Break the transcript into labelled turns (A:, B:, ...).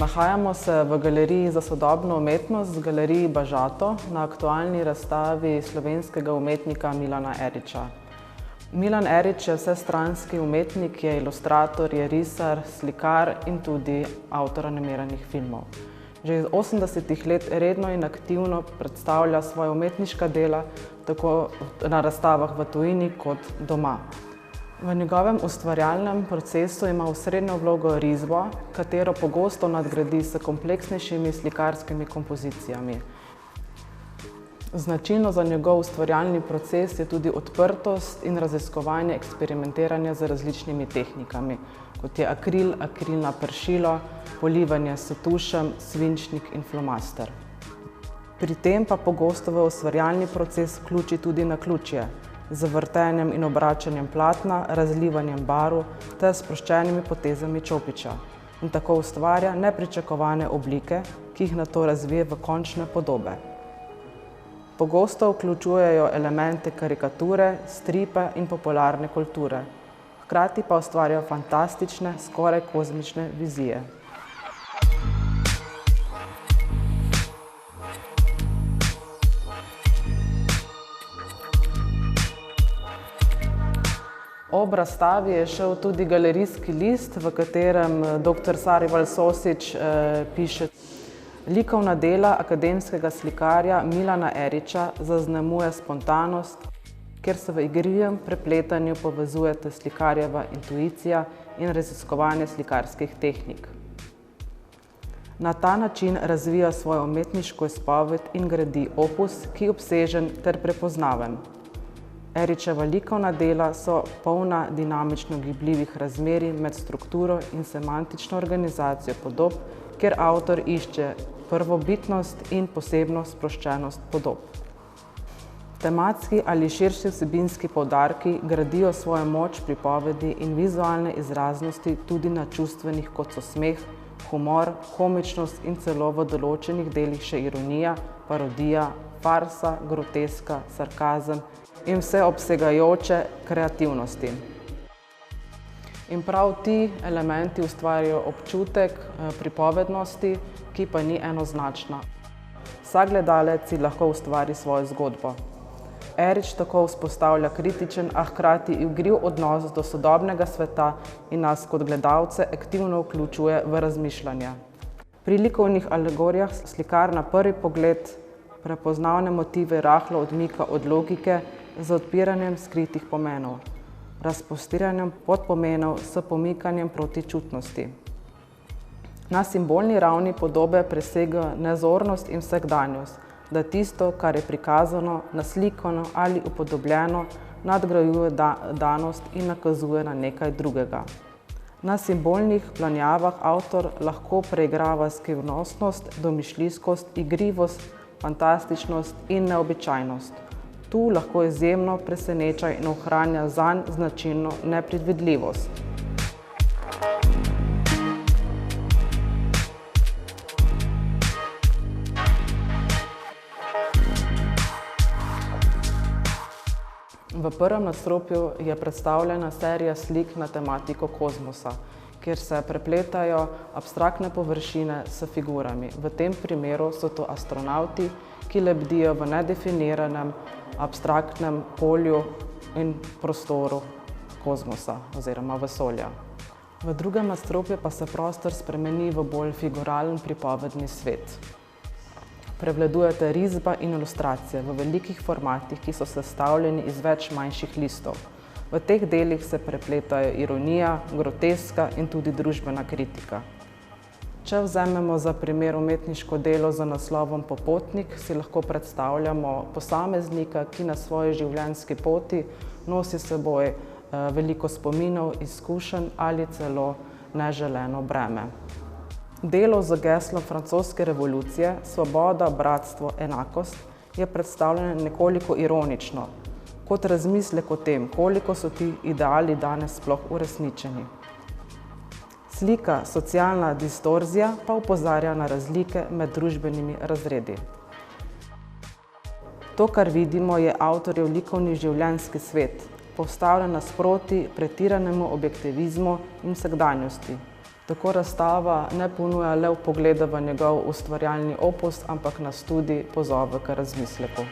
A: Nahajamo se v Galeriji za sodobno umetnost, Galeriji Bažato, na aktualni razstavi slovenskega umetnika Milana Eriča. Milan Erič je vsestranski umetnik, je ilustrator, je risar, slikar in tudi avtor animiranih filmov. Že iz 80. let redno in aktivno predstavlja svoja umetniška dela tako na razstavah v tujini kot doma. V njegovem ustvarjalnem procesu ima osrednjo vlogo risbo, katero pogosto nadgradi s kompleksnejšimi slikarskimi kompozicijami. Značilno za njegov ustvarjalni proces je tudi odprtost in raziskovanje eksperimentiranja z različnimi tehnikami, kot je akril, akrilna pršilo, polivanje s tušem, svinčnik in flomaster. Pri tem pa pogosto v ustvarjalni proces vključi tudi naključje, z vrtenjem in obračanjem platna, razlivanjem barv ter sproščenimi potezami čopiča in tako ustvarja nepričakovane oblike, ki jih nato razvije v končne podobe. Pogosto vključujejo elemente karikature, stripe in popularne kulture, hkrati pa ustvarjajo fantastične, skoraj kozmične vizije. Ob razstavi je šel tudi galerijski list, v katerem dr. Sarival Sosič piše: likovna dela akademskega slikarja Milana Eriča zaznamuje spontanost, kjer se v igrivem prepletanju povezujete slikarjeva intuicija in raziskovanje slikarskih tehnik. Na ta način razvija svojo umetniško izpoved in gradi opus, ki je obsežen ter prepoznaven. Eričeva likovna dela so polna dinamično gibljivih razmerij med strukturo in semantično organizacijo podob, kjer avtor išče prvobitnost in posebno sproščenost podob. Tematski ali širši vsebinski poudarki gradijo svojo moč pripovedi in vizualne izraznosti tudi na čustvenih, kot so smeh, humor, komičnost in celo v določenih delih še ironija, parodija, farsa, groteska, sarkazem in vseobsegajoče kreativnosti. In prav ti elementi ustvarjajo občutek pripovednosti, ki pa ni enoznačna. Vsak gledalec si lahko ustvari svojo zgodbo. Erič tako vzpostavlja kritičen, a hkrati igriv odnos do sodobnega sveta in nas kot gledalce aktivno vključuje v razmišljanje. Pri likovnih alegorijah slikar na prvi pogled prepoznavne motive rahlo odmika od logike z odpiranjem skritih pomenov, razpostiranjem podpomenov s pomikanjem proti čutnosti. Na simbolni ravni podobe presega nezornost in vsakdanjost, da tisto, kar je prikazano, naslikano ali upodobljeno, nadgrajuje danost in nakazuje na nekaj drugega. Na simbolnih planjavah avtor lahko preigrava skrivnostnost, domišljijskost, igrivost, fantastičnost in neobičajnost. Tu lahko izjemno preseneča in ohranja zanj značilno nepredvidljivost. V prvem nadstropju je predstavljena serija slik na tematiko kozmosa, kjer se prepletajo abstraktne površine s figurami. V tem primeru so to astronavti, ki lebdijo v nedefiniranem abstraktnem polju in prostoru kozmosa oziroma vesolja. V drugem nadstropju pa se prostor spremeni v bolj figuralen pripovedni svet. Prevladujeta risba in ilustracije v velikih formatih, ki so sestavljeni iz več manjših listov. V teh delih se prepletajo ironija, groteska in tudi družbena kritika. Če vzamemo za primer umetniško delo z naslovom Popotnik, si lahko predstavljamo posameznika, ki na svoji življenjski poti nosi s seboj veliko spominov, izkušenj ali celo neželeno breme. Delo z geslom francoske revolucije Svoboda, bratstvo, enakost je predstavljeno nekoliko ironično, kot razmislek o tem, koliko so ti ideali danes sploh uresničeni. Slika Socialna distorzija pa opozarja na razlike med družbenimi razredi. To, kar vidimo, je avtorjev likovni življenjski svet, postavljen nasproti pretiranemu objektivizmu in vsakdanjosti. Tako razstava ne ponuja le vpogleda v njegov ustvarjalni opus, ampak nas tudi pozove k razmisleku.